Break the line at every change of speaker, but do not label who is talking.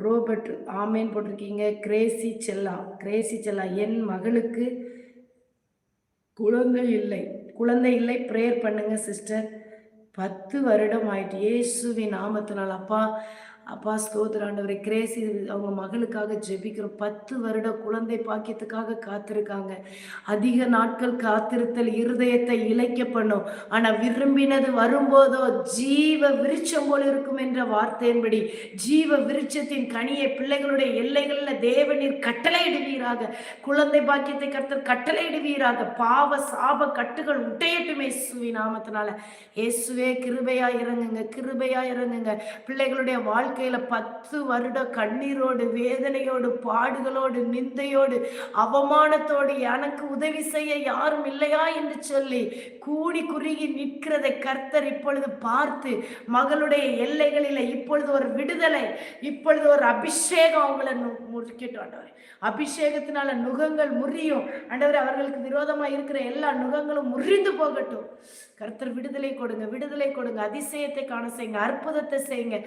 Robert ஆமேன் போட்டிருக்கீங்க. Crazy செல்லா என் மகளுக்கு குழந்தை இல்லை குழந்தை இல்லை, ப்ரேயர் பண்ணுங்க சிஸ்டர். 10 வருடம் ஆயிட்டு. இயேசுவின் நாமத்தினால் அப்பா அப்பா ஸ்தோத்திர ஆண்டவரே. கிரேசி அவங்க மகளுக்காக ஜெபிக்கிறோம். 10 வருட குழந்தை பாக்கியத்துக்காக காத்திருக்காங்க. அதிக நாட்கள் காத்திருத்தல் இருதயத்தை இளைக்க பண்ணும். ஆனா விரும்பினது வரும்போதோ ஜீவ விருட்சம் போல இருக்கும் என்ற வார்த்தையின்படி ஜீவ விருட்சத்தின் கனியை பிள்ளைகளுடைய எல்லைகளில் தேவநீர் கட்டளையிடுவீராக. குழந்தை பாக்கியத்தை கர்த்தர் கட்டளையிடுவீராக. பாவ சாப கட்டுகள் உடையட்டுமே இயேசுவின் நாமத்தினால. இயேசுவே கிருபையா இறங்குங்க, கிருபையா இறங்குங்க. பிள்ளைகளுடைய வாழ்க்கையில 10 வருட கண்ணீரோடு வேதனையோடு பாடுகளோடு நிந்தையோடு அவமானத்தோடு எனக்கு உதவி செய்ய யாரும் இல்லையா என்று சொல்லி கூடி குறுகி நிற்கிறதை கர்த்தர் இப்பொழுது பார்த்து மகளுடைய எல்லைகளில் இப்பொழுது ஒரு விடுதலை, இப்பொழுது ஒரு அபிஷேகம் அவங்களை முடிக்கட்டும் ஆண்டவரே. அபிஷேகத்தினால நுகங்கள் முறியும் ஆண்டவரே. அவர்களுக்கு விரோதமா இருக்கிற எல்லா நுகங்களும் முறிந்து போகட்டும். கர்த்தர் விடுதலை கொடுங்க, விடுதலை கொடுங்க. அதிசயத்தை காண செய்யுங்க, அற்புதத்தை செய்யுங்க.